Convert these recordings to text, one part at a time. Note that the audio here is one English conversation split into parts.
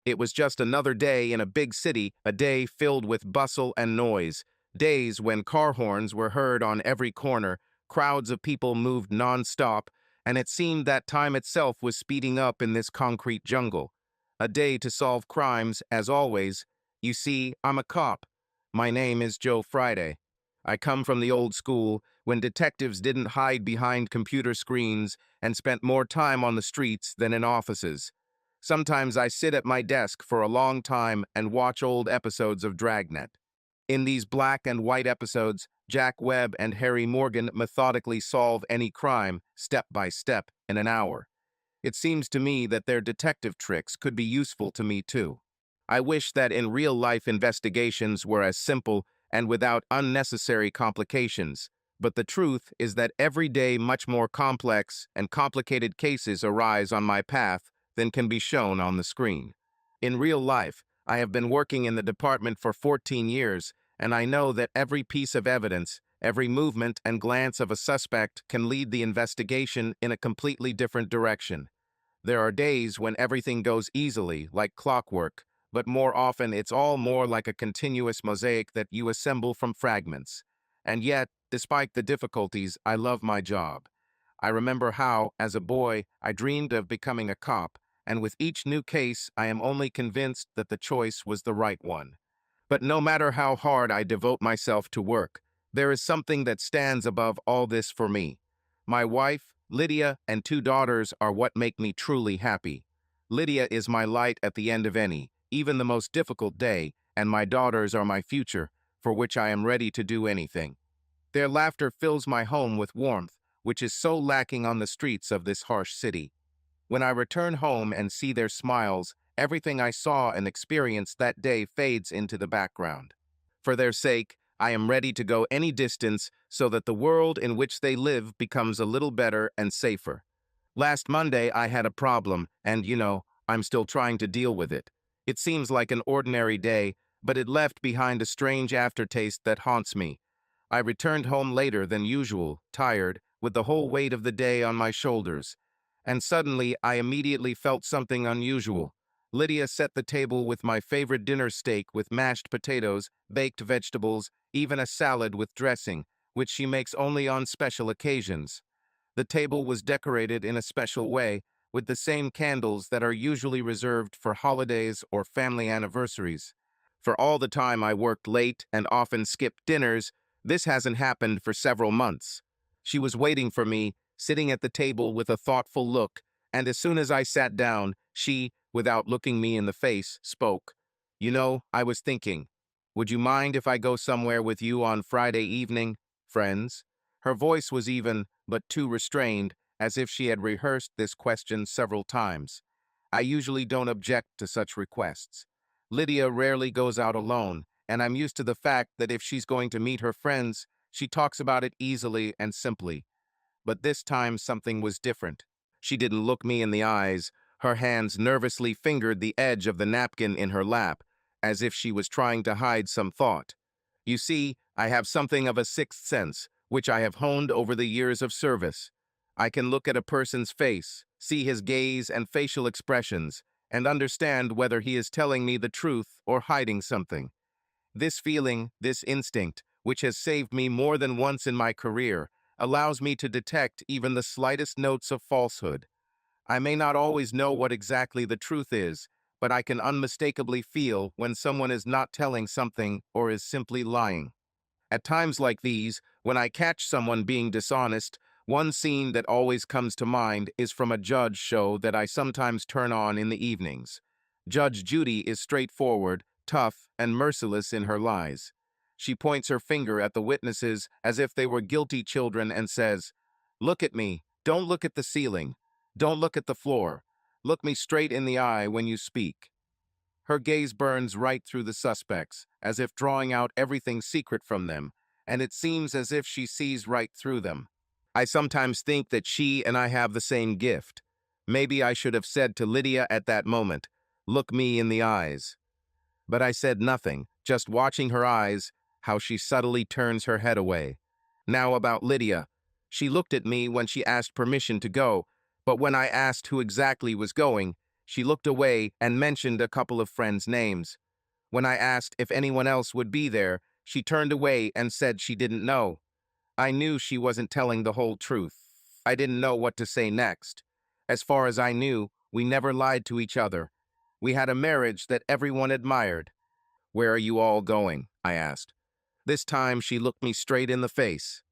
It was just another day in a big city, a day filled with bustle and noise, days when car horns were heard on every corner, crowds of people moved non-stop, and it seemed that time itself was speeding up in this concrete jungle. A day to solve crimes, as always. You see, I'm a cop. My name is Joe Friday. I come from the old school, when detectives didn't hide behind computer screens and spent more time on the streets than in offices. Sometimes I sit at my desk for a long time and watch old episodes of Dragnet. In these black and white episodes, Jack Webb and Harry Morgan methodically solve any crime, step by step, in an hour. It seems to me that their detective tricks could be useful to me too. I wish that in real-life investigations were as simple and without unnecessary complications, but the truth is that every day much more complex and complicated cases arise on my path than can be shown on the screen. In real life, I have been working in the department for 14 years, and I know that every piece of evidence, every movement and glance of a suspect can lead the investigation in a completely different direction. There are days when everything goes easily, like clockwork, but more often it's all more like a continuous mosaic that you assemble from fragments. And yet, despite the difficulties, I love my job. I remember how, as a boy, I dreamed of becoming a cop, and with each new case, I am only convinced that the choice was the right one. But no matter how hard I devote myself to work, there is something that stands above all this for me. My wife, Lydia, and 2 daughters are what make me truly happy. Lydia is my light at the end of any, even the most difficult day, and my daughters are my future, for which I am ready to do anything. Their laughter fills my home with warmth, which is so lacking on the streets of this harsh city. When I return home and see their smiles, everything I saw and experienced that day fades into the background. For their sake, I am ready to go any distance so that the world in which they live becomes a little better and safer. Last Monday, I had a problem, and I'm still trying to deal with it. It seems like an ordinary day, but it left behind a strange aftertaste that haunts me. I returned home later than usual, tired, with the whole weight of the day on my shoulders. And suddenly, I immediately felt something unusual. Lydia set the table with my favorite dinner steak with mashed potatoes, baked vegetables, even a salad with dressing, which she makes only on special occasions. The table was decorated in a special way, with the same candles that are usually reserved for holidays or family anniversaries. For all the time I worked late and often skipped dinners, this hasn't happened for several months. She was waiting for me, sitting at the table with a thoughtful look, and as soon as I sat down, she, without looking me in the face, spoke. I was thinking, would you mind if I go somewhere with you on Friday evening, friends? Her voice was even, but too restrained, as if she had rehearsed this question several times. I usually don't object to such requests. Lydia rarely goes out alone, and I'm used to the fact that if she's going to meet her friends, she talks about it easily and simply. But this time something was different. She didn't look me in the eyes. Her hands nervously fingered the edge of the napkin in her lap, as if she was trying to hide some thought. You see, I have something of a sixth sense, which I have honed over the years of service. I can look at a person's face, see his gaze and facial expressions, and understand whether he is telling me the truth or hiding something. This feeling, this instinct, which has saved me more than once in my career, allows me to detect even the slightest notes of falsehood. I may not always know what exactly the truth is, but I can unmistakably feel when someone is not telling something or is simply lying. At times like these, when I catch someone being dishonest, one scene that always comes to mind is from a Judge show that I sometimes turn on in the evenings. Judge Judy is straightforward, tough, and merciless in her lies. She points her finger at the witnesses as if they were guilty children and says, "Look at me. Don't look at the ceiling. Don't look at the floor. Look me straight in the eye when you speak." Her gaze burns right through the suspects, as if drawing out everything secret from them, and it seems as if she sees right through them. I sometimes think that she and I have the same gift. Maybe I should have said to Lydia at that moment, "Look me in the eyes." But I said nothing, just watching her eyes, how she subtly turns her head away. Now about Lydia. She looked at me when she asked permission to go, but when I asked who exactly was going, She looked away and mentioned a couple of friends' names. When I asked if anyone else would be there, she turned away and said she didn't know. I knew she wasn't telling the whole truth. I didn't know what to say next. As far as I knew, we never lied to each other. We had a marriage that everyone admired. "Where are you all going?" I asked. This time she looked me straight in the face.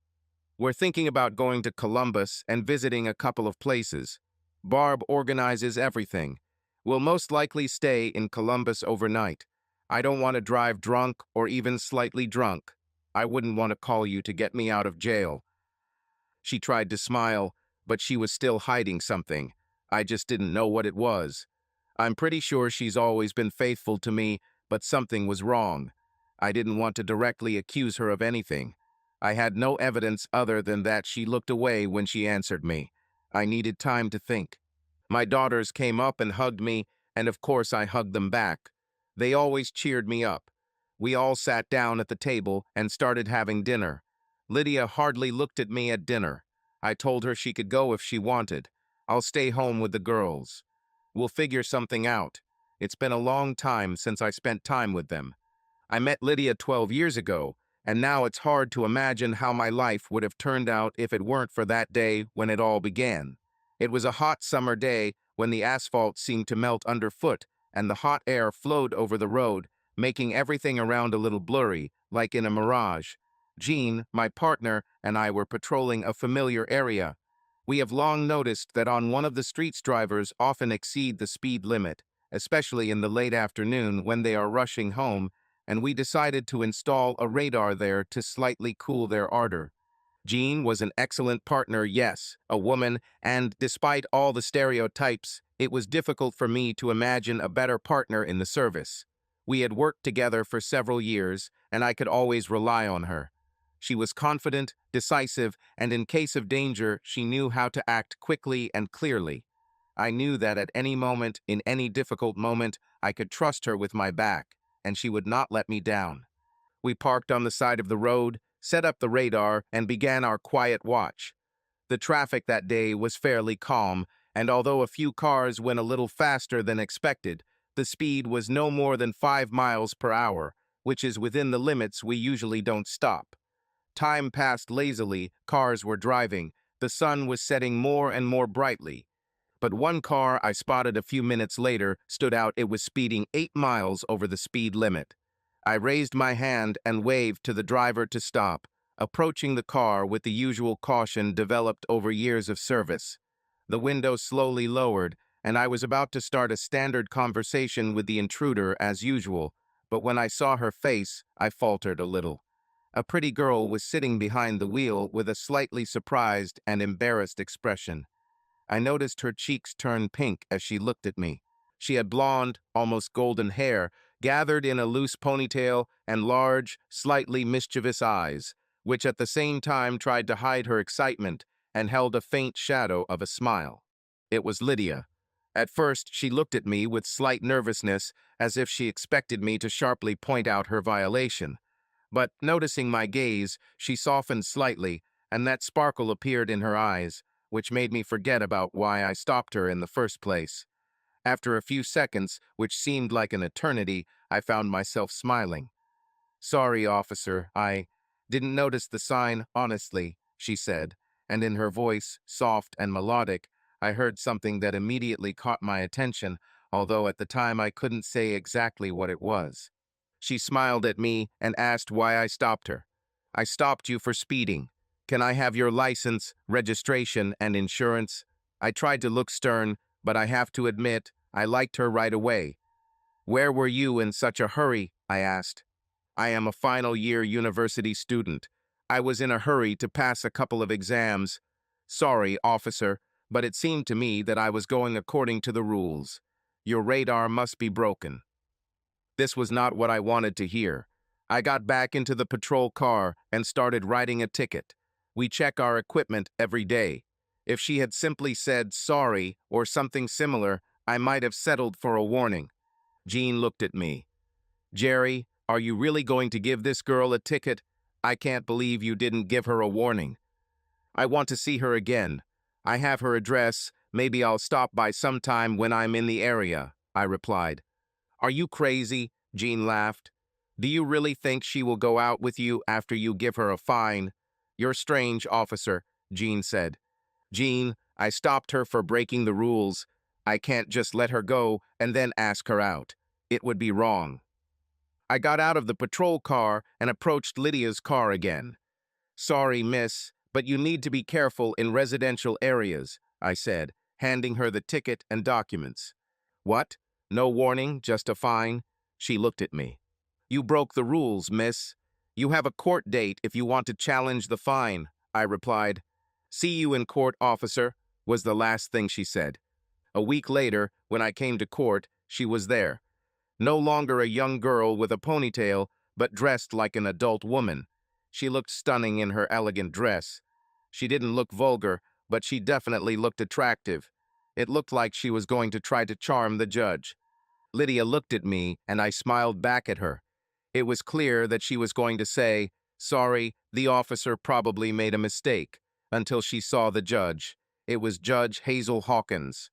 "We're thinking about going to Columbus and visiting a couple of places. Barb organizes everything. We'll most likely stay in Columbus overnight. I don't want to drive drunk or even slightly drunk. I wouldn't want to call you to get me out of jail." She tried to smile, but she was still hiding something. I just didn't know what it was. I'm pretty sure she's always been faithful to me, but something was wrong. I didn't want to directly accuse her of anything. I had no evidence other than that she looked away when she answered me. I needed time to think. My daughters came up and hugged me, and of course I hugged them back. They always cheered me up. We all sat down at the table and started having dinner. Lydia hardly looked at me at dinner. I told her she could go if she wanted. I'll stay home with the girls. We'll figure something out. It's been a long time since I spent time with them. I met Lydia 12 years ago, and now it's hard to imagine how my life would have turned out if it weren't for that day when it all began. It was a hot summer day when the asphalt seemed to melt underfoot and the hot air flowed over the road, making everything around a little blurry, like in a mirage. Jean, my partner, and I were patrolling a familiar area. We have long noticed that on one of the streets drivers often exceed the speed limit, especially in the late afternoon when they are rushing home, and we decided to install a radar there to slightly cool their ardor. Jean was an excellent partner, yes, a woman, and despite all the stereotypes, it was difficult for me to imagine a better partner in the service. We had worked together for several years, and I could always rely on her. She was confident, decisive, and in case of danger, she knew how to act quickly and clearly. I knew that at any moment, in any difficult moment, I could trust her with my back, and she would not let me down. We parked on the side of the road, set up the radar, and began our quiet watch. The traffic that day was fairly calm, and although a few cars went a little faster than expected, the speed was no more than 5 miles per hour, which is within the limits we usually don't stop. Time passed lazily, cars were driving, the sun was setting more and more brightly. But one car I spotted a few minutes later stood out. It was speeding 8 miles over the speed limit. I raised my hand and waved to the driver to stop, approaching the car with the usual caution developed over years of service. The window slowly lowered, and I was about to start a standard conversation with the intruder as usual, but when I saw her face, I faltered a little. A pretty girl was sitting behind the wheel with a slightly surprised and embarrassed expression. I noticed her cheeks turn pink as she looked at me. She had blonde, almost golden hair, gathered in a loose ponytail, and large, slightly mischievous eyes, which at the same time tried to hide her excitement and held a faint shadow of a smile. It was Lydia. At first, she looked at me with slight nervousness, as if she expected me to sharply point out her violation. But, noticing my gaze, she softened slightly, and that sparkle appeared in her eyes, which made me forget about why I stopped her in the first place. After a few seconds, which seemed like an eternity, I found myself smiling. "Sorry, officer, I didn't notice the sign, honestly," she said, and in her voice, soft and melodic, I heard something that immediately caught my attention, although at the time I couldn't say exactly what it was. She smiled at me and asked why I stopped her. "I stopped you for speeding. Can I have your license, registration, and insurance?" I tried to look stern, but I have to admit, I liked her right away. "Where were you in such a hurry?" I asked. "I am a final year university student. I was in a hurry to pass a couple of exams. Sorry, officer, but it seemed to me that I was going according to the rules. Your radar must be broken." This was not what I wanted to hear. I got back into the patrol car and started writing a ticket. We check our equipment every day. If she had simply said sorry or something similar, I might have settled for a warning. Jean looked at me. "Jerry, are you really going to give this girl a ticket? I can't believe you didn't give her a warning." "I want to see her again. I have her address. Maybe I'll stop by sometime when I'm in the area, I replied. Are you crazy? Jean laughed. Do you really think she will go out with you after you give her a fine? You're strange, officer, Jean said. Jean, I stopped her for breaking the rules. I can't just let her go and then ask her out. It would be wrong. I got out of the patrol car and approached Lydia's car again. Sorry, miss, but you need to be careful in residential areas, I said, handing her the ticket and documents. What? No warning, just a fine? She looked at me. You broke the rules, miss. You have a court date if you want to challenge the fine, I replied. See you in court, officer, was the last thing she said. A week later, when I came to court, she was there. No longer a young girl with a ponytail, but dressed like an adult woman. She looked stunning in her elegant dress. She didn't look vulgar, but she definitely looked attractive. It looked like she was going to try to charm the judge. Lydia looked at me, and I smiled back at her. It was clear that she was going to say, sorry, the officer probably made a mistake, until she saw the judge. It was Judge Hazel Hawkins.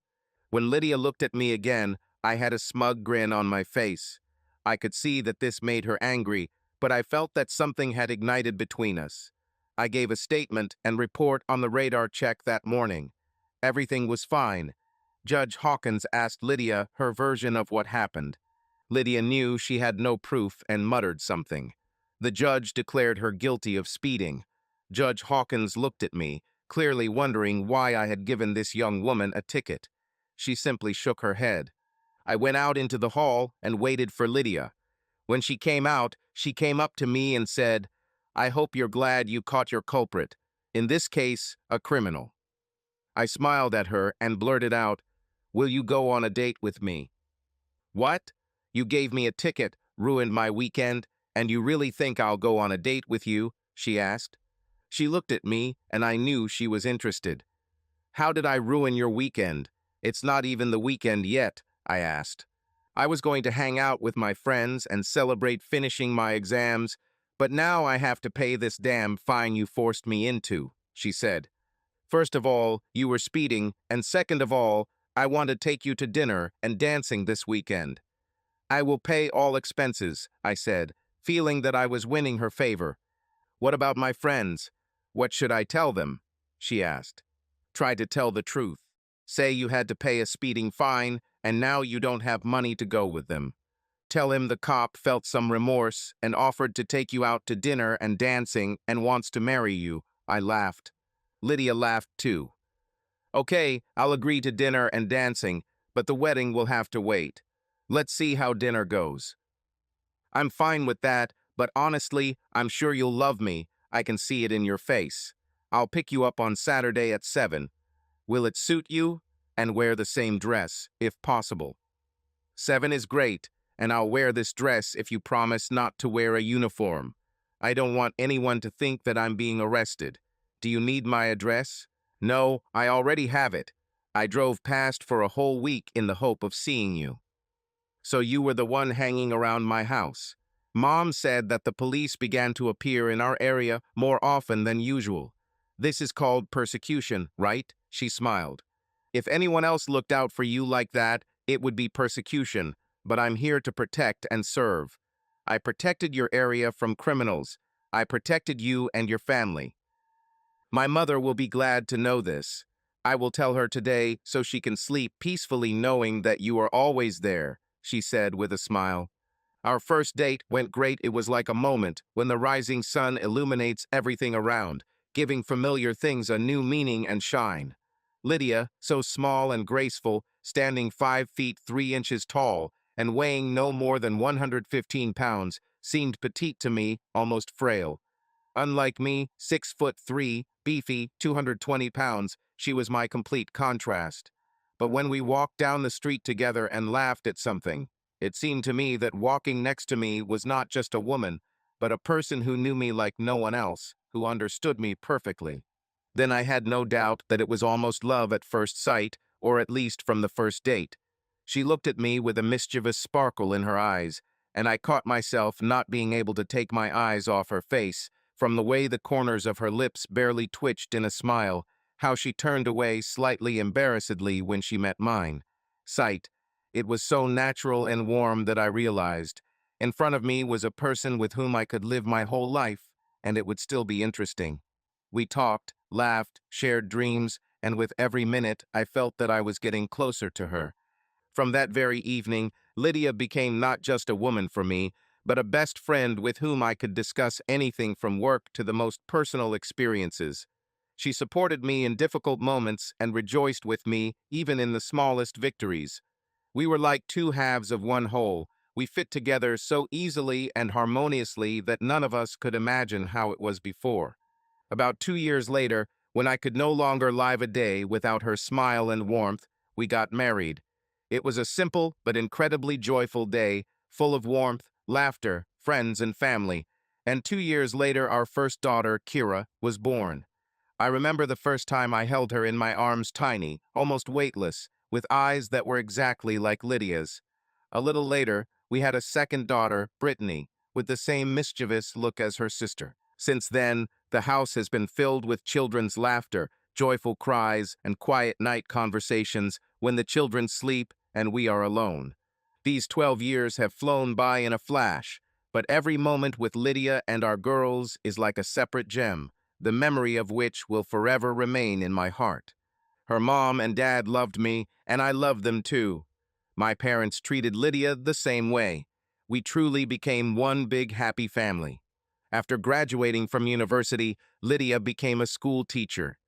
When Lydia looked at me again, I had a smug grin on my face. I could see that this made her angry, but I felt that something had ignited between us. I gave a statement and report on the radar check that morning. Everything was fine. Judge Hawkins asked Lydia her version of what happened. Lydia knew she had no proof and muttered something. The judge declared her guilty of speeding. Judge Hawkins looked at me, clearly wondering why I had given this young woman a ticket. She simply shook her head. I went out into the hall and waited for Lydia. When she came out, she came up to me and said, I hope you're glad you caught your culprit. In this case, a criminal. I smiled at her and blurted out, will you go on a date with me? What? You gave me a ticket, ruined my weekend, and you really think I'll go on a date with you? She asked. She looked at me, and I knew she was interested. How did I ruin your weekend? It's not even the weekend yet, I asked. I was going to hang out with my friends and celebrate finishing my exams, but now I have to pay this damn fine you forced me into, she said. First of all, you were speeding, and second of all, I want to take you to dinner and dancing this weekend. I will pay all expenses, I said, feeling that I was winning her favor. What about my friends? What should I tell them? She asked. Try to tell the truth. Say you had to pay a speeding fine, and now you don't have money to go with them. Tell him the cop felt some remorse and offered to take you out to dinner and dancing and wants to marry you. I laughed. Lydia laughed too. Okay, I'll agree to dinner and dancing, but the wedding will have to wait. Let's see how dinner goes. I'm fine with that, but honestly, I'm sure you'll love me. I can see it in your face. I'll pick you up on Saturday at 7. Will it suit you? And wear the same dress, if possible. 7 is great, and I'll wear this dress if you promise not to wear a uniform. I don't want anyone to think that I'm being arrested. Do you need my address? No, I already have it. I drove past for a whole week in the hope of seeing you. So you were the one hanging around my house. Mom said that the police began to appear in our area more often than usual. This is called persecution, right? She smiled. If anyone else looked out for you like that, it would be persecution, but I'm here to protect and serve. I protected your area from criminals. I protected you and your family. My mother will be glad to know this. I will tell her today so she can sleep peacefully knowing that you are always there, she said with a smile. Our first date went great. It was like a moment when the rising sun illuminates everything around, giving familiar things a new meaning and shine. Lydia, so small and graceful, standing 5 feet 3 inches tall and weighing no more than 115 pounds, seemed petite to me, almost frail. Unlike me, 6'3", beefy, 220 pounds, she was my complete contrast. But when we walked down the street together and laughed at something, it seemed to me that walking next to me was not just a woman, but a person who knew me like no one else, who understood me perfectly. Then I had no doubt that it was almost love at first sight, or at least from the first date. She looked at me with a mischievous sparkle in her eyes, and I caught myself not being able to take my eyes off her face, from the way the corners of her lips barely twitched in a smile, how she turned away slightly embarrassedly when she met mine. Sight. It was so natural and warm that I realized. In front of me was a person with whom I could live my whole life, and it would still be interesting. We talked, laughed, shared dreams, and with every minute I felt that I was getting closer to her. From that very evening, Lydia became not just a woman for me, but a best friend with whom I could discuss anything from work to the most personal experiences. She supported me in difficult moments and rejoiced with me even in the smallest victories. We were like two halves of one whole. We fit together so easily and harmoniously that none of us could imagine how it was before. About 2 years later, when I could no longer live a day without her smile and warmth, we got married. It was a simple but incredibly joyful day, full of warmth, laughter, friends, and family. And 2 years later, our first daughter, Kira, was born. I remember the first time I held her in my arms, tiny, almost weightless, with eyes that were exactly like Lydia's. A little later, we had a second daughter, Brittany, with the same mischievous look as her sister. Since then, the house has been filled with children's laughter, joyful cries, and quiet night conversations when the children sleep and we are alone. These 12 years have flown by in a flash, but every moment with Lydia and our girls is like a separate gem, the memory of which will forever remain in my heart. Her mom and dad loved me, and I loved them too. My parents treated Lydia the same way. We truly became one big happy family. After graduating from university, Lydia became a school teacher.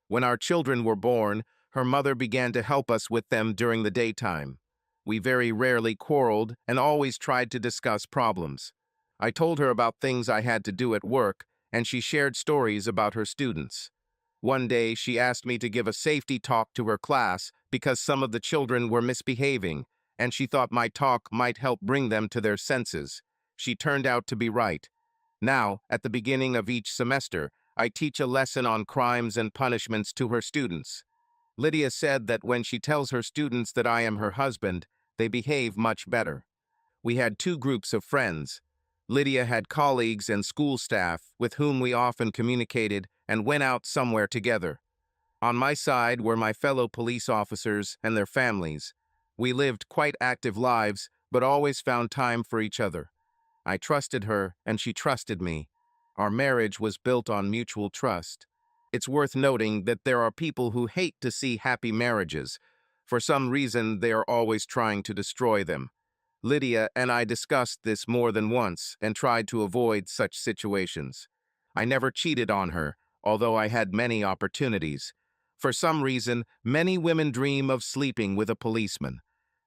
When our children were born, her mother began to help us with them during the daytime. We very rarely quarreled and always tried to discuss problems. I told her about things I had to do at work, and she shared stories about her students. One day, she asked me to give a safety talk to her class because some of the children were misbehaving, and she thought my talk might help bring them to their senses. She turned out to be right. Now, at the beginning of each semester, I teach a lesson on crimes and punishments to her students. Lydia said that when she tells her students that I am her husband, they behave much better. We had two groups of friends. Lydia had colleagues and school staff with whom we often communicated and went out somewhere together. On my side were my fellow police officers and their families. We lived quite active lives, but always found time for each other. I trusted her, and she trusted me. Our marriage was built on mutual trust. It's worth noting that there are people who hate to see happy marriages. For some reason, they are always trying to destroy them. Lydia and I discussed this more than once and tried to avoid such situations. I never cheated on her, although I had many opportunities. For some reason, many women dream of sleeping with a policeman.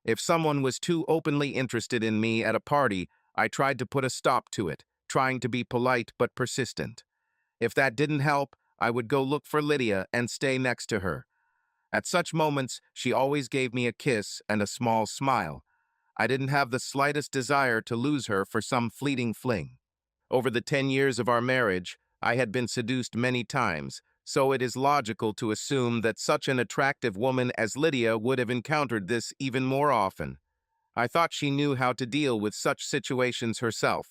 If someone was too openly interested in me at a party, I tried to put a stop to it, trying to be polite but persistent. If that didn't help, I would go look for Lydia and stay next to her. At such moments, she always gave me a kiss and a small smile. I didn't have the slightest desire to lose her for some fleeting fling. Over the 10 years of our marriage, I had been seduced many times, so it is logical to assume that such an attractive woman as Lydia would have encountered this even more often. I thought she knew how to deal with such situations herself.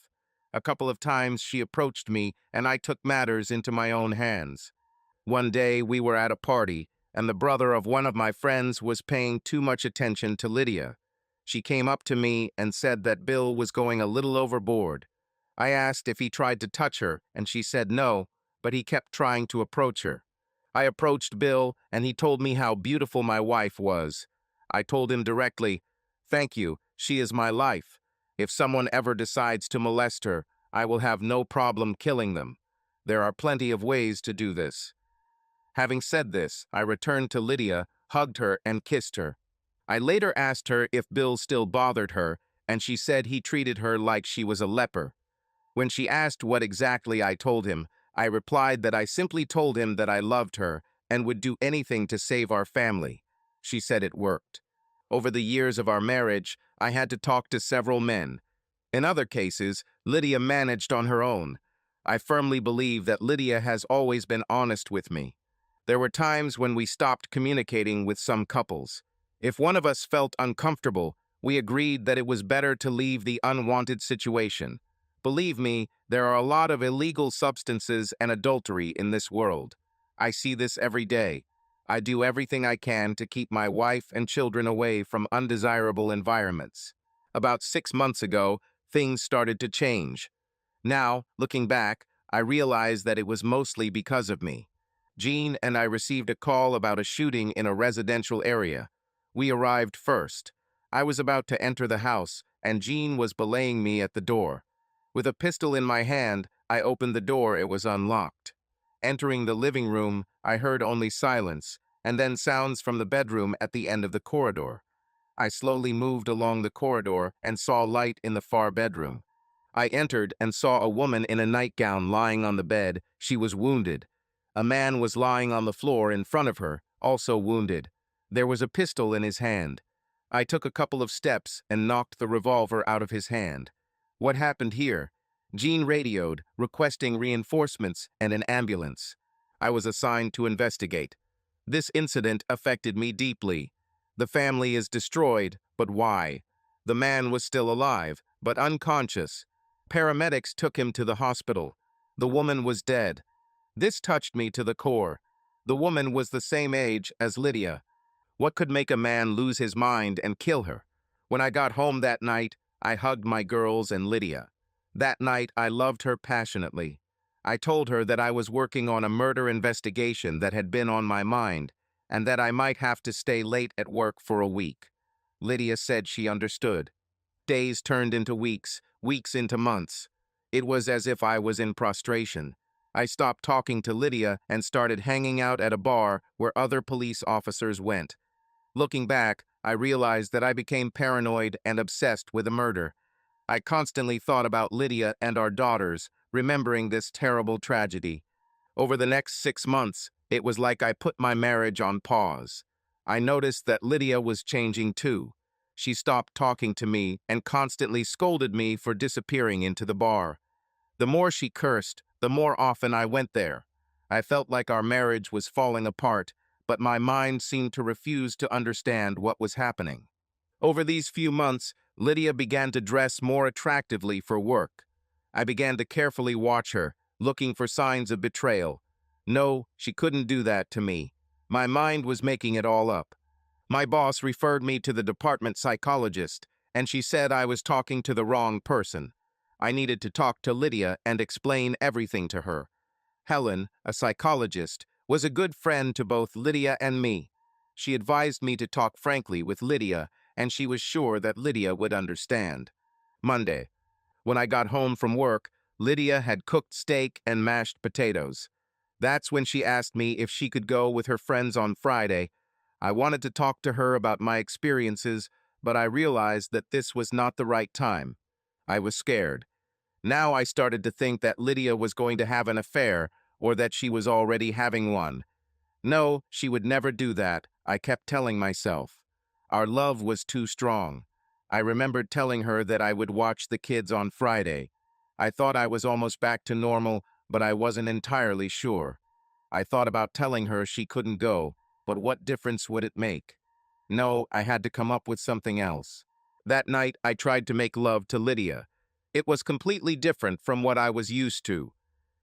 A couple of times she approached me, and I took matters into my own hands. One day we were at a party, and the brother of one of my friends was paying too much attention to Lydia. She came up to me and said that Bill was going a little overboard. I asked if he tried to touch her, and she said no, but he kept trying to approach her. I approached Bill, and he told me how beautiful my wife was. I told him directly, "Thank you, she is my life. If someone ever decides to molest her, I will have no problem killing them. There are plenty of ways to do this." Having said this, I returned to Lydia, hugged her, and kissed her. I later asked her if Bill still bothered her, and she said he treated her like she was a leper. When she asked what exactly I told him, I replied that I simply told him that I loved her and would do anything to save our family. She said it worked. Over the years of our marriage, I had to talk to several men. In other cases, Lydia managed on her own. I firmly believe that Lydia has always been honest with me. There were times when we stopped communicating with some couples. If one of us felt uncomfortable, we agreed that it was better to leave the unwanted situation. Believe me, there are a lot of illegal substances and adultery in this world. I see this every day. I do everything I can to keep my wife and children away from undesirable environments. About 6 months ago, things started to change. Now, looking back, I realize that it was mostly because of me. Jean and I received a call about a shooting in a residential area. We arrived first. I was about to enter the house, and Jean was belaying me at the door. With a pistol in my hand, I opened the door. It was unlocked. Entering the living room, I heard only silence, and then sounds from the bedroom at the end of the corridor. I slowly moved along the corridor and saw light in the far bedroom. I entered and saw a woman in a nightgown lying on the bed. She was wounded. A man was lying on the floor in front of her, also wounded. There was a pistol in his hand. I took a couple of steps and knocked the revolver out of his hand. What happened here? Jean radioed, requesting reinforcements and an ambulance. I was assigned to investigate. This incident affected me deeply. The family is destroyed, but why? The man was still alive, but unconscious. Paramedics took him to the hospital. The woman was dead. This touched me to the core. The woman was the same age as Lydia. What could make a man lose his mind and kill her? When I got home that night, I hugged my girls and Lydia. That night, I loved her passionately. I told her that I was working on a murder investigation that had been on my mind, and that I might have to stay late at work for a week. Lydia said she understood. Days turned into weeks, weeks into months. It was as if I was in prostration. I stopped talking to Lydia and started hanging out at a bar where other police officers went. Looking back, I realized that I became paranoid and obsessed with a murder. I constantly thought about Lydia and our daughters, remembering this terrible tragedy. Over the next 6 months, it was like I put my marriage on pause. I noticed that Lydia was changing too. She stopped talking to me and constantly scolded me for disappearing into the bar. The more she cursed, the more often I went there. I felt like our marriage was falling apart, but my mind seemed to refuse to understand what was happening. Over these few months, Lydia began to dress more attractively for work. I began to carefully watch her, looking for signs of betrayal. No, she couldn't do that to me. My mind was making it all up. My boss referred me to the department psychologist, and she said I was talking to the wrong person. I needed to talk to Lydia and explain everything to her. Helen, a psychologist, was a good friend to both Lydia and me. She advised me to talk frankly with Lydia, and she was sure that Lydia would understand. Monday. When I got home from work, Lydia had cooked steak and mashed potatoes. That's when she asked me if she could go with her friends on Friday. I wanted to talk to her about my experiences, but I realized that this was not the right time. I was scared. Now I started to think that Lydia was going to have an affair, or that she was already having one. No, she would never do that, I kept telling myself. Our love was too strong. I remembered telling her that I would watch the kids on Friday. I thought I was almost back to normal, but I wasn't entirely sure. I thought about telling her she couldn't go, but what difference would it make? No, I had to come up with something else. That night, I tried to make love to Lydia. It was completely different from what I was used to.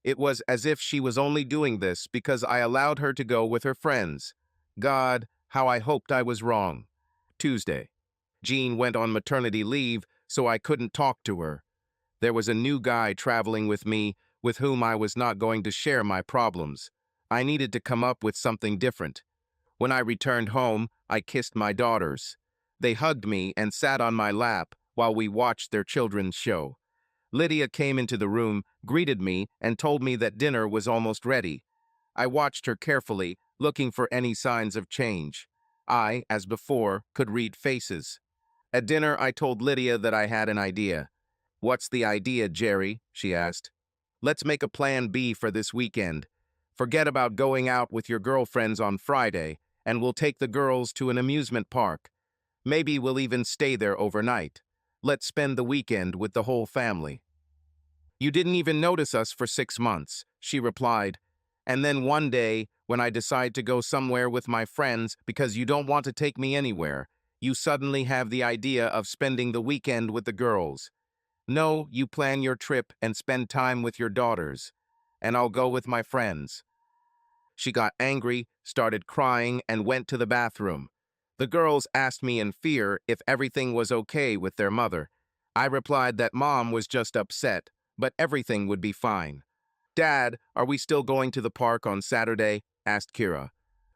It was as if she was only doing this because I allowed her to go with her friends. God, how I hoped I was wrong. Tuesday. Jean went on maternity leave, so I couldn't talk to her. There was a new guy traveling with me, with whom I was not going to share my problems. I needed to come up with something different. When I returned home, I kissed my daughters. They hugged me and sat on my lap while we watched their children's show. Lydia came into the room, greeted me, and told me that dinner was almost ready. I watched her carefully, looking for any signs of change. I, as before, could read faces. At dinner, I told Lydia that I had an idea. "What's the idea, Jerry?" she asked. "Let's make a plan B for this weekend. Forget about going out with your girlfriends on Friday, and we'll take the girls to an amusement park. Maybe we'll even stay there overnight. Let's spend the weekend with the whole family." "You didn't even notice us for 6 months," she replied. "And then one day, when I decide to go somewhere with my friends because you don't want to take me anywhere, you suddenly have the idea of spending the weekend with the girls. No, you plan your trip and spend time with your daughters, and I'll go with my friends." She got angry, started crying, and went to the bathroom. The girls asked me in fear if everything was okay with their mother. I replied that Mom was just upset, but everything would be fine. "Dad, are we still going to the park on Saturday?" asked Kira.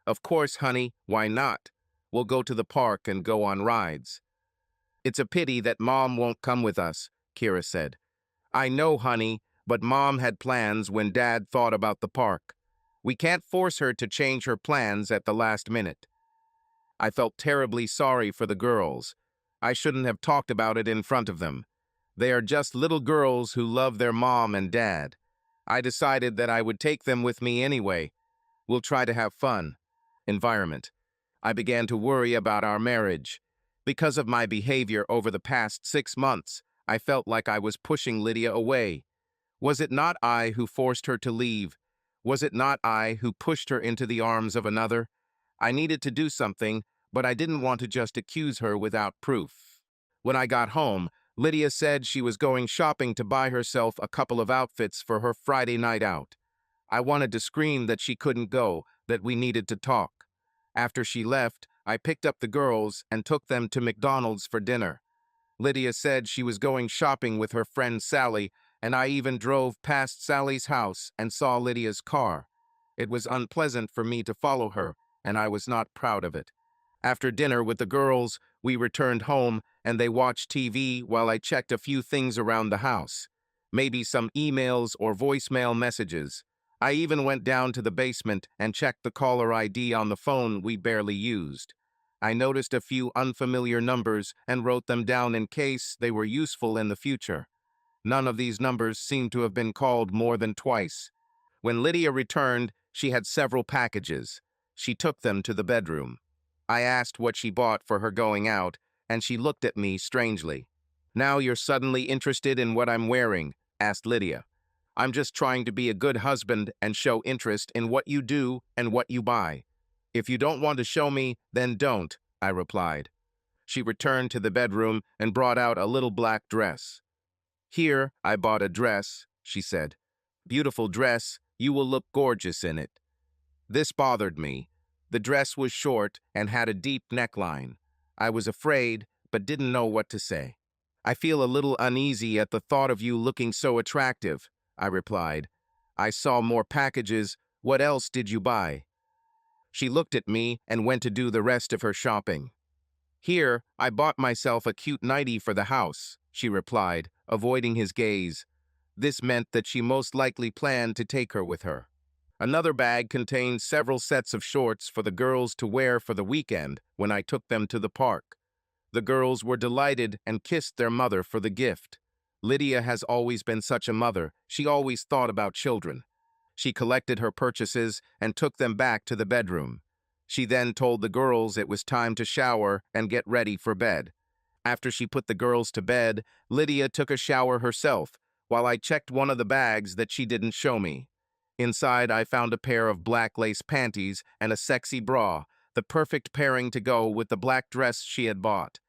"Of course, honey, why not? We'll go to the park and go on rides." "It's a pity that Mom won't come with us," Kira said. "I know, honey, but Mom had plans when Dad thought about the park. We can't force her to change her plans at the last minute." I felt terribly sorry for the girls. I shouldn't have talked about it in front of them. They are just little girls who love their mom and dad. I decided that I would take them with me anyway. We'll try to have fun. Environment. I began to worry about our marriage. Because of my behavior over the past 6 months, I felt like I was pushing Lydia away. Was it not I who forced her to leave? Was it not I who pushed her into the arms of another? I needed to do something, but I didn't want to just accuse her without proof. When I got home, Lydia said she was going shopping to buy herself a couple of outfits for her Friday night out. I wanted to scream that she couldn't go, that we needed to talk. After she left, I picked up the girls and took them to McDonald's for dinner. Lydia said she was going shopping with her friend Sally, and I even drove past Sally's house and saw Lydia's car. It was unpleasant for me to follow her, and I was not proud of it. After dinner with the girls, we returned home, and they watched TV while I checked a few things around the house. Maybe some emails or voicemail messages. I even went down to the basement and checked the caller ID on the phone we barely used. I noticed a few unfamiliar numbers and wrote them down in case they were useful in the future. None of these numbers seemed to have been called more than twice. When Lydia returned, she had several packages. She took them to the bedroom. I asked what she bought for her going out, and she looked at me strangely. "Now you're suddenly interested in what I'm wearing?" asked Lydia. "I'm just trying to be a good husband and show interest in what you do and what you buy. If you don't want to show me, then don't," I replied. She returned to the bedroom and brought out a little black dress. "Here, I bought a dress," she said. "Beautiful dress, you will look gorgeous in it." This bothered me. The dress was short and had a deep neckline. I was afraid, but didn't know what to say. "I feel a little uneasy at the thought of you looking so attractive," I replied. "I saw more packages. What else did you buy?" She looked at me and went to do the rest of her shopping. "Here, I bought myself a cute nightie for the house," she replied, avoiding his gaze. This meant that she most likely planned to take her with her. Another bag contained several sets of shorts for the girls to wear for the weekend when I took them to the park. The girls were delighted and kissed their mother for the gift. Lydia has always been such a mother. She always thought about children. She collected her purchases and took them back to the bedroom. She then told the girls it was time to shower and get ready for bed. After she put the girls to bed, Lydia took a shower herself, while I checked one of the bags that she didn't show me. Inside, I found a pair of black lace panties and a sexy bra, the perfect pairing to go with the black dress she had bought.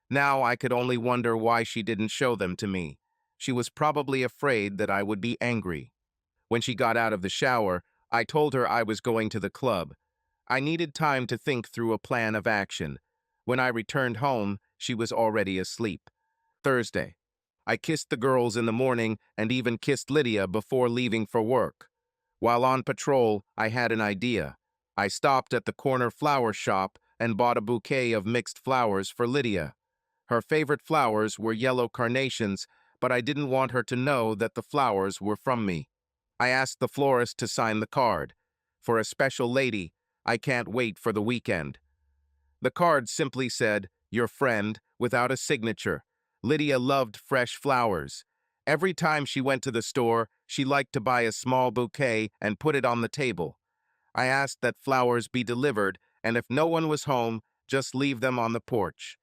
Now I could only wonder why she didn't show them to me. She was probably afraid that I would be angry. When she got out of the shower, I told her I was going to the club. I needed time to think through a plan of action. When I returned home, she was already asleep. Thursday. I kissed the girls in the morning and even kissed Lydia before leaving for work. While on patrol, I had an idea. I stopped at the corner flower shop and bought a bouquet of mixed flowers for Lydia. Her favorite flowers were yellow carnations, but I didn't want her to know that the flowers were from me. I asked the florist to sign the card. "For a special lady, I can't wait for the weekend." The card simply said, "Your friend," without a signature. Lydia loved fresh flowers. Every time she went to the store, she liked to buy a small bouquet and put it on the table. I asked that flowers be delivered, and if no one was home, just leave them on the porch.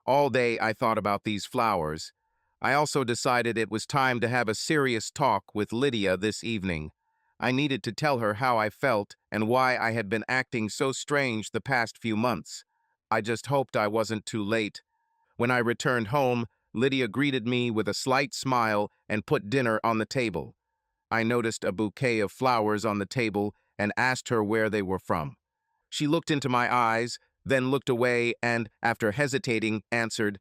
All day I thought about these flowers. I also decided it was time to have a serious talk with Lydia this evening. I needed to tell her how I felt and why I had been acting so strange the past few months. I just hoped I wasn't too late. When I returned home, Lydia greeted me with a slight smile and put dinner on the table. I noticed a bouquet of flowers on the table and asked her where they were from. She looked into my eyes, then looked away and, after hesitating, answered,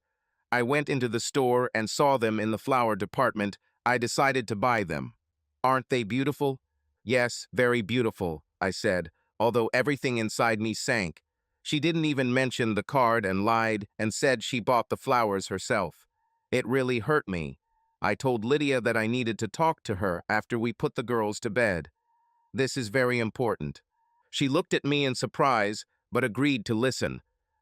"I went into the store and saw them in the flower department. I decided to buy them." "Aren't they beautiful?" "Yes, very beautiful," I said, although everything inside me sank. She didn't even mention the card and lied and said she bought the flowers herself. It really hurt me. I told Lydia that I needed to talk to her after we put the girls to bed. "This is very important." She looked at me in surprise, but agreed to listen.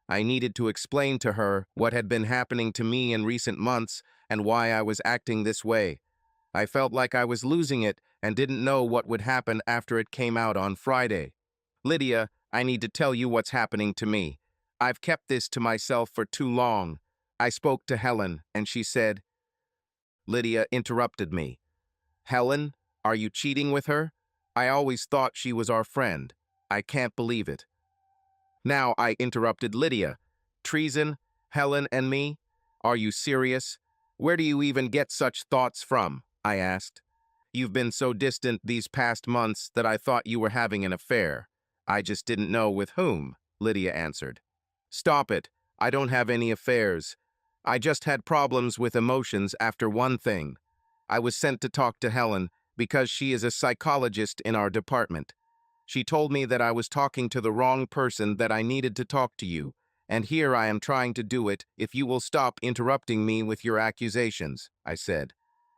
I needed to explain to her what had been happening to me in recent months and why I was acting this way. I felt like I was losing it and didn't know what would happen after it came out on Friday. "Lydia, I need to tell you what's happening to me. I've kept this to myself for too long." I spoke to Helen, and she said, Lydia interrupted me. "Helen, are you cheating with her? I always thought she was our friend. I can't believe it." Now I interrupted Lydia. "Treason? Helen and me? Are you serious? Where do you even get such thoughts from?" I asked. "You've been so distant these past months that I thought you were having an affair. I just didn't know with whom," Lydia answered. "Stop it. I don't have any affairs. I just had problems with emotions after one thing. I was sent to talk to Helen because she is a psychologist in our department. She told me that I was talking to the wrong person, that I needed to talk to you, and here I am trying to do it if you will stop interrupting me with your accusations," I said.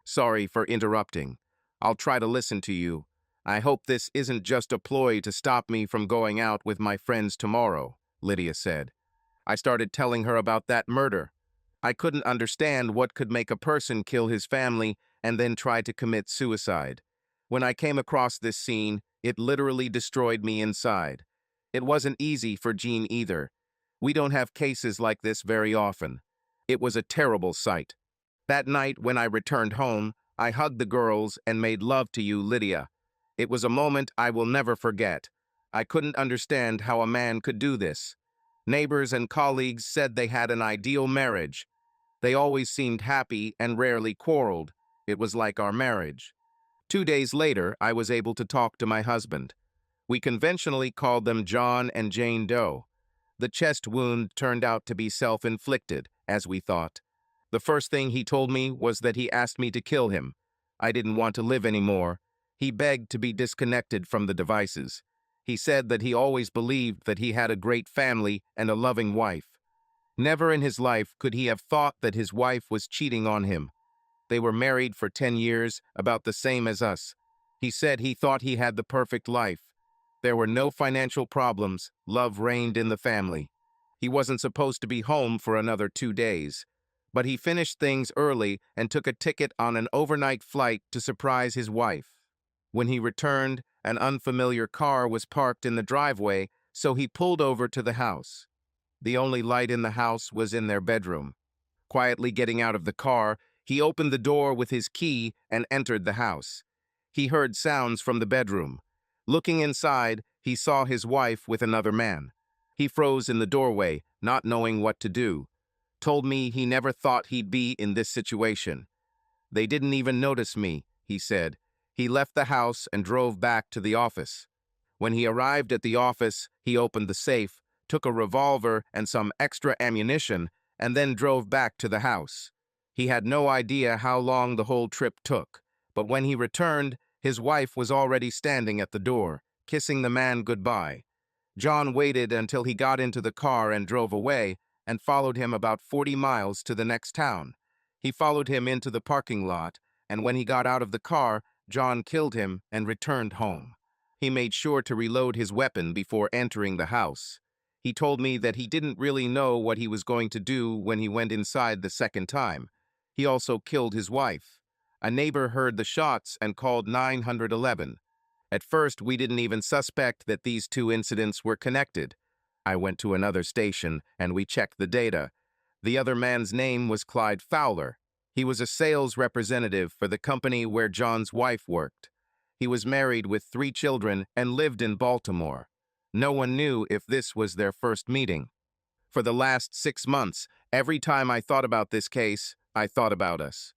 "Sorry for interrupting. I'll try to listen to you. I hope this isn't just a ploy to stop me from going out with my friends tomorrow," Lydia said. I started telling her about that murder. I couldn't understand what could make a person kill his family and then try to commit suicide. When I came across this scene, it literally destroyed me inside. It wasn't easy for Jean either. We don't have cases like this very often. It was a terrible sight. That night when I returned home, I hugged the girls and made love to you, Lydia. It was a moment I will never forget. I couldn't understand how a man could do this. Neighbors and colleagues said they had an ideal marriage. They always seemed happy and rarely quarreled. It was like our marriage. 2 days later, I was able to talk to my husband. We conventionally called them John and Jane Doe. The chest wound turned out to be self-inflicted, as we thought. The first thing he told me was that he asked me to kill him. I didn't want to live anymore. He begged to be disconnected from the devices. He said that he always believed that he had a great family and a loving wife. Never in his life could he have thought that his wife was cheating on him. They were married for 10 years, about the same as us. He said he thought he had the perfect life. There were no financial problems. Love reigned in the family. He wasn't supposed to be home for another 2 days. But he finished things early and took a ticket on an overnight flight to surprise his wife. When he returned, an unfamiliar car was parked in the driveway, so he pulled over to the house. The only light in the house was in their bedroom. Quietly getting out of the car, he opened the door with his key and entered the house. He heard sounds from the bedroom. Looking inside, he saw his wife with another man. He froze in the doorway, not knowing what to do. Told me he never thought he'd be in this situation. "They didn't even notice me," he said. He left the house and drove back to the office. When he arrived at the office, he opened the safe, took a revolver and some extra ammunition, and then drove back to the house. He had no idea how long the whole trip took, but when he returned, his wife was already standing at the door, kissing the man goodbye. John waited until he got into the car and drove away, and followed him about 40 miles to the next town. He followed him into the parking lot, and when he got out of the car, John killed him and returned home. He made sure to reload his weapon before entering the house. He told me that he didn't really know what he was going to do when he went inside the second time. He also killed his wife. A neighbor heard the shots and called 911. At first, we didn't even suspect that these two incidents were connected. I went to another station and we checked the data. The other man's name was Clyde Fowler. He was a sales representative for the company where John's wife worked. He was married with 3 children and lived in Baltimore. No one knew if this was their first meeting. For the last 6 months, every time I thought about this case, I thought about us.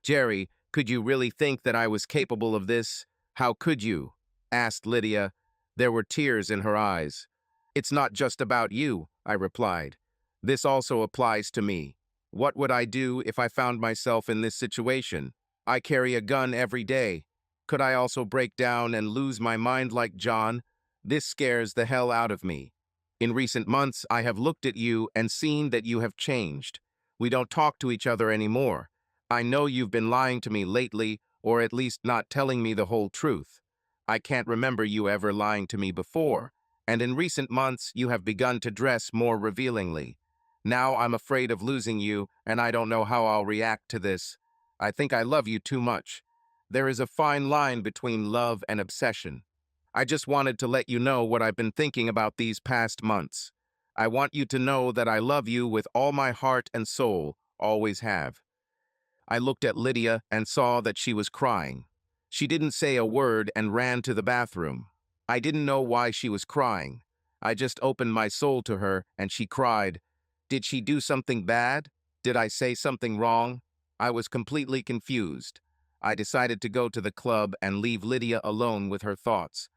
"Jerry, could you really think that I was capable of this? How could you?" asked Lydia. There were tears in her eyes. It's not just about you, I replied. This also applies to me. What would I do if I found myself in this situation? I carry a gun every day. Could I also break down and lose my mind like John? This scares the hell out of me. In recent months, I have looked at you and seen that you have changed. We don't talk to each other anymore. I know you've been lying to me lately, or at least not telling me the whole truth. I can't remember you ever lying to me before, and in recent months you have begun to dress more revealingly. Now I'm afraid of losing you, and I don't know how I'll react to this. I think I love you too much. There is a fine line between love and obsession. I just wanted to let you know what I've been thinking about these past months. I want you to know that I love you with all my heart and soul, always have. I looked at Lydia and saw that she was crying. She didn't say a word and ran to the bathroom. I didn't know why she was crying. I just opened my soul to her and she cried. Did she do something bad? Did I say something wrong? I was completely confused. I decided to go to the club and leave Lydia alone with her thoughts.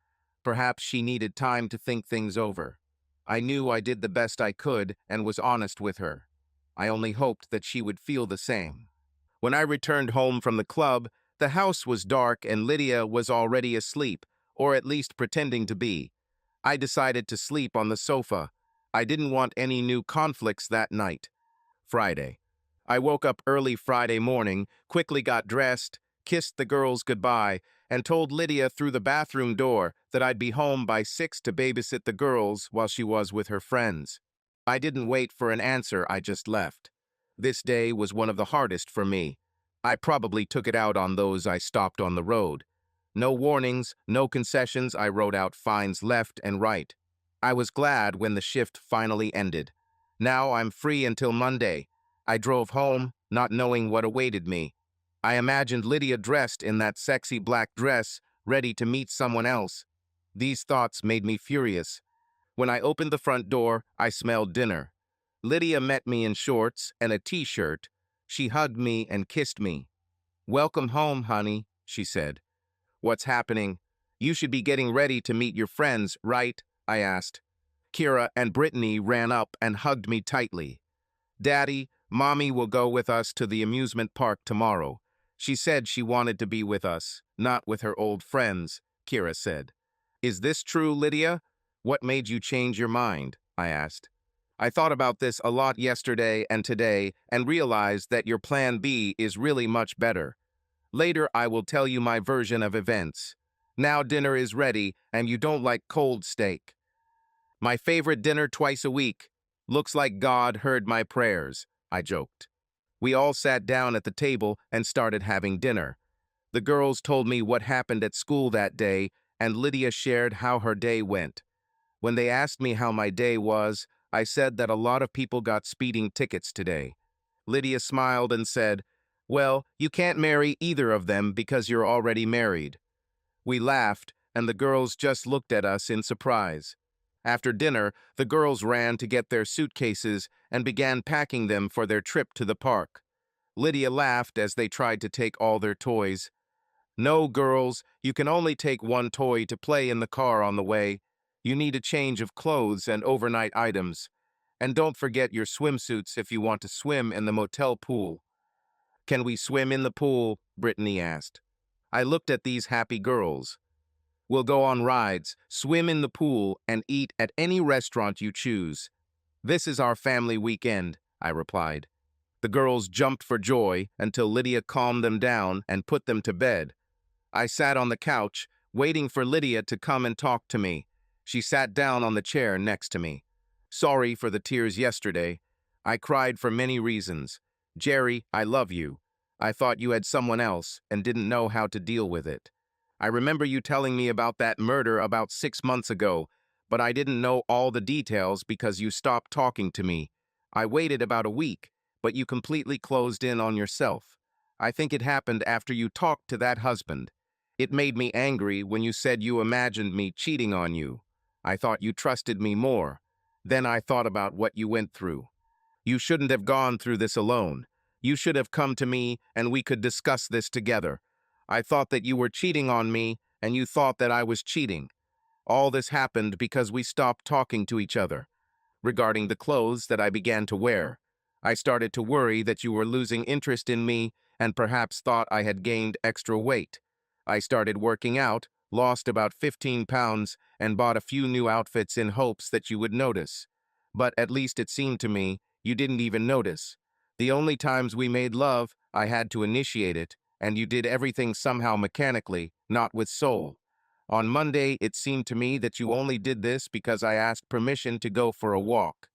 Perhaps she needed time to think things over. I knew I did the best I could and was honest with her. I only hoped that she would feel the same. When I returned home from the club, the house was dark and Lydia was already asleep, or at least pretending to be. I decided to sleep on the sofa. I didn't want any new conflicts that night. Friday. I woke up early Friday morning, quickly got dressed, kissed the girls goodbye, and told Lydia through the bathroom door that I'd be home by 6 to babysit the girls while she was with her friends. I didn't wait for an answer, I just left. This day was one of the hardest for me. I probably took it out on those I stopped on the road. No warnings, no concessions, I wrote out fines left and right. I was glad when the shift finally ended. Now I'm free until Monday. I drove home, not knowing what awaited me. I imagined Lydia dressed in that sexy black dress, ready to meet someone else. These thoughts made me furious. When I opened the front door, I smelled dinner. Lydia met me in shorts and a t-shirt. She hugged me and kissed me. "Welcome home, honey," she said. "What's happening? You should be getting ready to meet your friends, right?" I asked. Kira and Brittany ran up and hugged me tightly. "Daddy, Mommy will go with us to the amusement park tomorrow. She said she wanted to be with us, not with her old friends," Kira said. "Is this true, Lydia? What made you change your mind?" I asked. "I thought about this a lot yesterday and today and realized that your plan B is really much better. Later, I will tell you my version of events. Now dinner is ready and you don't like cold steak." "My favorite dinner twice a week. Looks like God heard my prayers," I joked. We all sat down at the table and started having dinner. The girls told me what happened at school that day, and Lydia shared how her day went. When they asked me how my day was, I said that a lot of people got speeding tickets today. Lydia smiled and said, "Well, you can't marry either of them because you're already married." We laughed, and the girls just looked at us in surprise. After dinner, the girls ran to get their suitcases and began packing them for their trip to the park. Lydia laughed as they tried to take all their toys. "No, girls, you can only take one toy to play in the car on the way. You need a change of clothes and overnight items. And don't forget your swimsuits if you want to swim in the motel pool." "Can we swim in the pool?" Brittany asked. I looked at these happy girls. "We'll go on rides, swim in the pool, and eat at any restaurant you choose. This is our family weekend," I replied. The girls jumped for joy until Lydia calmed them down and put them to bed. I sat on the couch, waiting for Lydia to come and talk to me. She sat down on the chair next to me. "Sorry for the tears yesterday. I cried for many reasons. Jerry, I love you. I thought you had someone else and didn't know how to deal with it. I remember you telling me about that murder about 6 months ago, but I didn't know all the details because you stopped talking to me. I waited about a week, but you completely closed in on yourself. I think it happened after you talked to that husband. It made me angry when you said you imagined me cheating on you. I thought you trusted me more. Then I thought about what you went through. You shouldn't have gone through this alone. You should have come to me and we could discuss this together. I thought that you were cheating on me, and you thought that I was cheating. All this happened because we stopped talking to each other. Regarding the clothes that I began to wear, I started to worry that you were losing interest in me and perhaps thought I had gained extra weight. I started working out, lost about 15 pounds, and bought a few new outfits in hopes that you would notice. But at least it seemed to me you didn't even notice. The only times we made love, I had to initiate it, and you did everything somehow mechanically, not with soul. On Monday, it seemed to me that you only did this because I asked permission to go for a walk.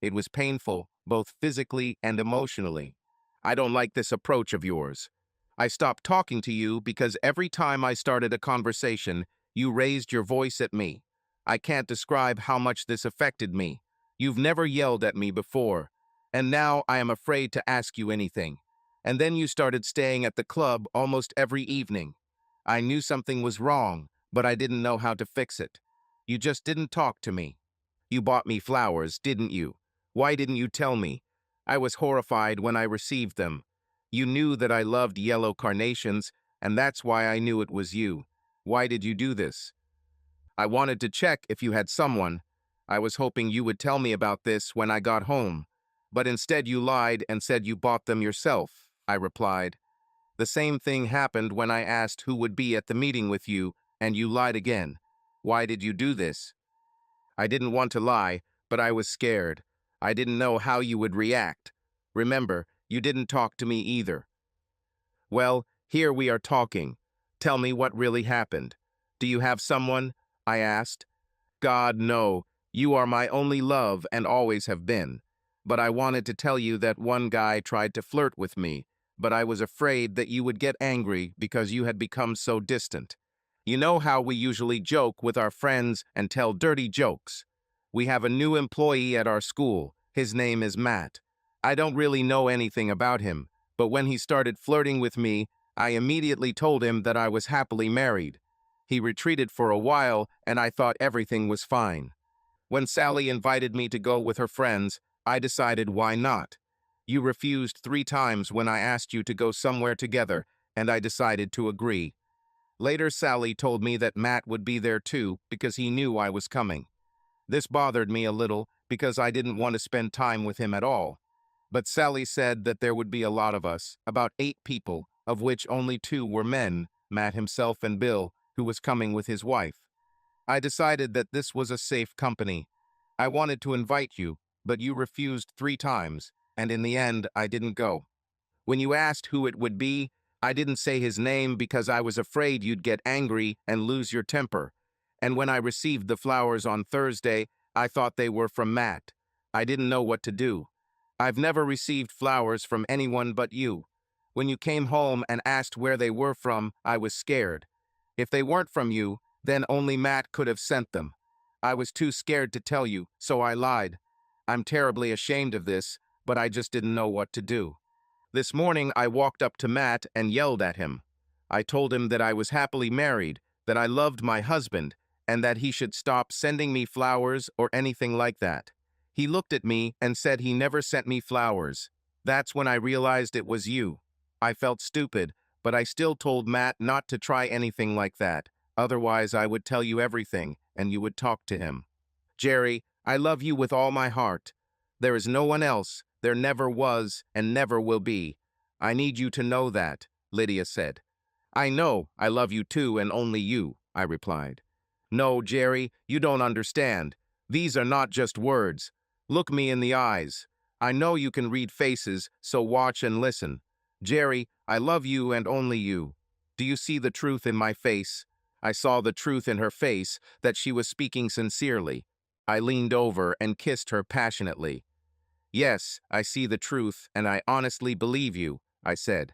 It was painful, both physically and emotionally. I don't like this approach of yours. I stopped talking to you because every time I started a conversation, you raised your voice at me. I can't describe how much this affected me. You've never yelled at me before, and now I am afraid to ask you anything. And then you started staying at the club almost every evening. I knew something was wrong, but I didn't know how to fix it. You just didn't talk to me. You bought me flowers, didn't you? Why didn't you tell me? I was horrified when I received them. You knew that I loved yellow carnations, and that's why I knew it was you. Why did you do this? I wanted to check if you had someone. I was hoping you would tell me about this when I got home. But instead you lied and said you bought them yourself, I replied. The same thing happened when I asked who would be at the meeting with you, and you lied again. Why did you do this? I didn't want to lie, but I was scared. I didn't know how you would react. Remember, you didn't talk to me either. Well, here we are talking. Tell me what really happened. Do you have someone? I asked. God, no. You are my only love and always have been. But I wanted to tell you that one guy tried to flirt with me, but I was afraid that you would get angry because you had become so distant. You know how we usually joke with our friends and tell dirty jokes. We have a new employee at our school. His name is Matt. I don't really know anything about him, but when he started flirting with me, I immediately told him that I was happily married. He retreated for a while, and I thought everything was fine. When Sally invited me to go with her friends, I decided why not. You refused 3 times when I asked you to go somewhere together, and I decided to agree. Later, Sally told me that Matt would be there too because he knew I was coming. This bothered me a little because I didn't want to spend time with him at all. But Sally said that there would be a lot of us, about 8 people, of which only 2 were men, Matt himself and Bill, who was coming with his wife. I decided that this was a safe company. I wanted to invite you, but you refused 3 times, and in the end, I didn't go. When you asked who it would be, I didn't say his name because I was afraid you'd get angry and lose your temper. And when I received the flowers on Thursday, I thought they were from Matt. I didn't know what to do. I've never received flowers from anyone but you. When you came home and asked where they were from, I was scared. If they weren't from you, then only Matt could have sent them. I was too scared to tell you, so I lied. I'm terribly ashamed of this, but I just didn't know what to do. This morning I walked up to Matt and yelled at him. I told him that I was happily married, that I loved my husband, and that he should stop sending me flowers or anything like that. He looked at me and said he never sent me flowers. That's when I realized it was you. I felt stupid, but I still told Matt not to try anything like that. Otherwise, I would tell you everything, and you would talk to him. Jerry, I love you with all my heart. There is no one else. There never was and never will be. I need you to know that, Lydia said. I know I love you too and only you, I replied. No, Jerry, you don't understand. These are not just words. Look me in the eyes. I know you can read faces, so watch and listen. Jerry, I love you and only you. Do you see the truth in my face? I saw the truth in her face, that she was speaking sincerely. I leaned over and kissed her passionately. Yes, I see the truth, and I honestly believe you, I said.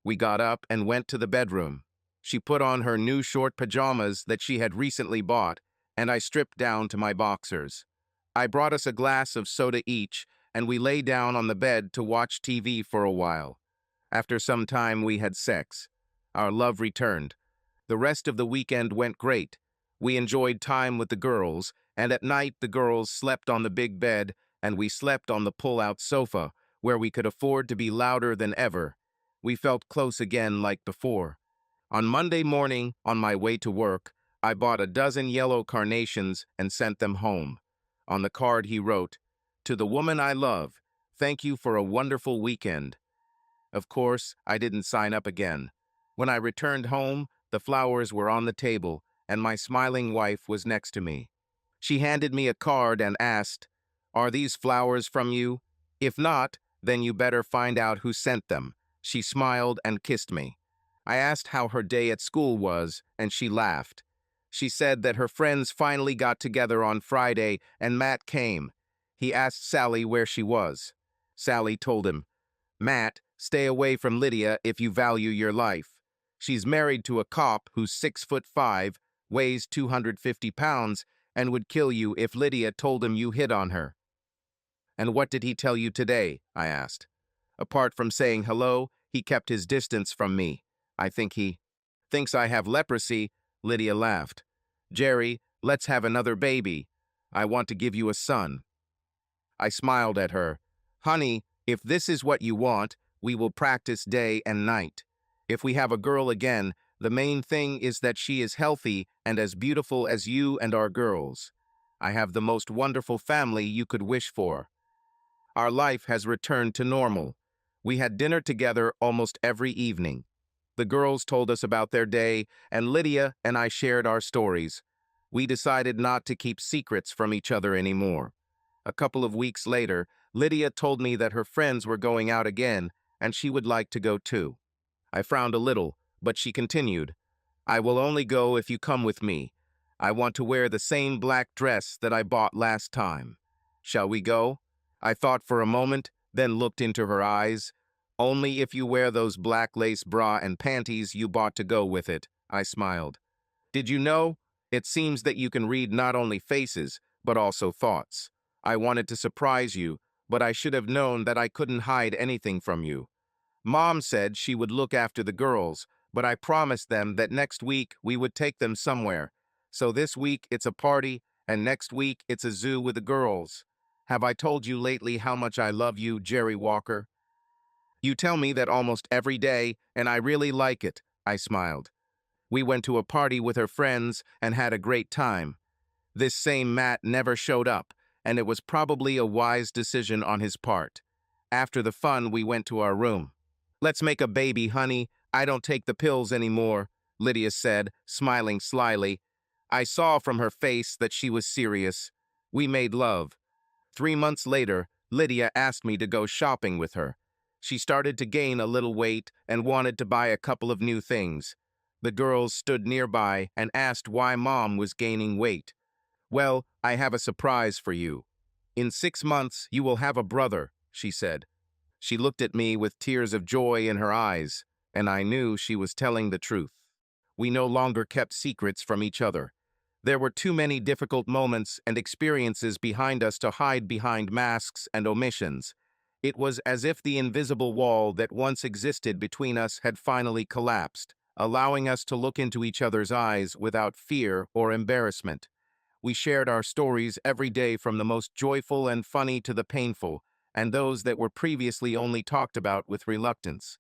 We got up and went to the bedroom. She put on her new short pajamas that she had recently bought, and I stripped down to my boxers. I brought us a glass of soda each, and we lay down on the bed to watch TV for a while. After some time, we had sex. Our love returned. The rest of the weekend went great. We enjoyed time with the girls, and at night the girls slept on the big bed, and we slept on the pull-out sofa, where we could afford to be louder than ever. We felt close again like before. On Monday morning, on my way to work, I bought a dozen yellow carnations and sent them home. On the card he wrote, "To the woman I love, thank you for a wonderful weekend." Of course, I didn't sign up again. When I returned home, the flowers were on the table, and my smiling wife was next to me. She handed me a card and asked, "Are these flowers from you? If not, then you better find out who sent them." She smiled and kissed me. I asked how her day at school was, and she laughed. She said that her friends finally got together on Friday, and Matt came. He asked Sally where she was. Sally told him, "Matt, stay away from Lydia if you value your life. She's married to a cop who's 6'5", weighs 250 pounds, and would kill you if Lydia told him you hit on her." "And what did he tell you today?" I asked. "Apart from saying hello, he kept his distance from me. I think he thinks I have leprosy." Lydia laughed. "Jerry, let's have another baby. I want to give you a son." I smiled at her. "Honey, if this is what you want, we will practice day and night. If we have a girl again, the main thing is that she is healthy and as beautiful as you and our girls. I have the most wonderful family you could wish for." Our life has returned to normal. We had dinner together almost every evening. The girls told us about their day, and Lydia and I shared our stories. We decided not to keep secrets from each other anymore. A couple of weeks later, Lydia told me that her friends were going out again, and she would like to go too. I frowned a little, but she continued, "I will only go if you come with me. I want to wear the same black dress that I bought last time. Shall we go?" I thought for a moment, then looked into her eyes. "Only if you wear those black lace bra and panties you bought to go with it," I smiled. "Did you know? It seems that you can read not only faces, but also thoughts. I wanted to surprise you, but I should have known that I couldn't hide anything from you. Mom said she would look after the girls, but I promised them that next week we would take them somewhere. So this week it's a party, and next week it's a zoo with the girls. Have I told you lately how much I love you, Jerry Walker?" "You tell me that almost every day, and I really like it," I smiled. We went to a party with her friends and had a great time. This same Matt never showed up, and it was probably a wise decision on his part. After the fun, we went to our room. "Let's make a baby, honey. I don't take the pills anymore," Lydia said, smiling slyly. I saw from her face that she was serious. We made love. 3 months later, Lydia asked me to go shopping with her. She started to gain a little weight and wanted to buy a couple of new things. The girls stood nearby and asked why Mom was gaining weight. "Well, I have a surprise for you. In 6 months, you will have a brother," she said. She looked at me with tears of joy in her eyes, and I knew she was telling the truth. We no longer kept secrets from each other. There were too many difficult moments and experiences behind us to hide behind masks and omissions. It was as if the invisible wall that once existed between us had finally collapsed, allowing us to look into each other's eyes without fear or embarrassment. We shared our stories every day, from the most joyful and funny to the painful, and those that were previously only talked about with reluctance.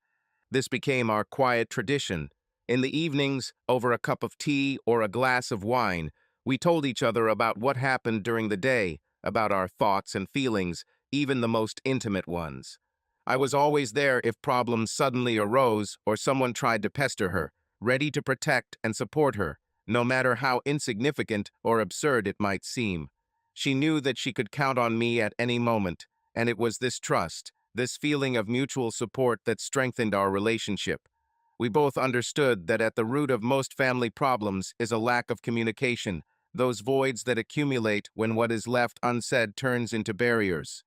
This became our quiet tradition. In the evenings, over a cup of tea or a glass of wine, we told each other about what happened during the day, about our thoughts and feelings, even the most intimate ones. I was always there if problems suddenly arose or someone tried to pester her, ready to protect and support her, no matter how insignificant or absurd it might seem. She knew that she could count on me at any moment, and it was this trust, this feeling of mutual support, that strengthened our relationship. We both understood that at the root of most family problems is a lack of communication, those voids that accumulate when what is left unsaid turns into barriers.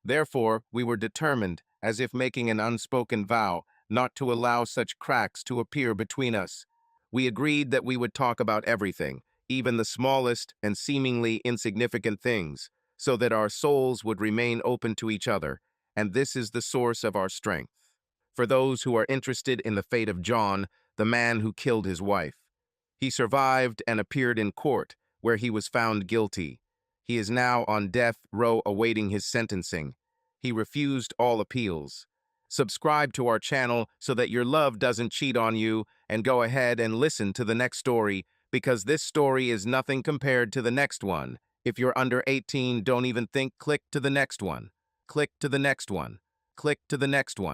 Therefore, we were determined, as if making an unspoken vow, not to allow such cracks to appear between us. We agreed that we would talk about everything, even the smallest and seemingly insignificant things, so that our souls would remain open to each other, and this is the source of our strength. For those who are interested in the fate of John, the man who killed his wife, he survived and appeared in court, where he was found guilty. He is now on death row awaiting his sentencing. He refused all appeals. Subscribe to our channel so that your love doesn't cheat on you, and go ahead and listen to the next story, because this story is nothing compared to the next one. If you're under 18, don't even think, click to the next one. Click to the next one. Click to the next one.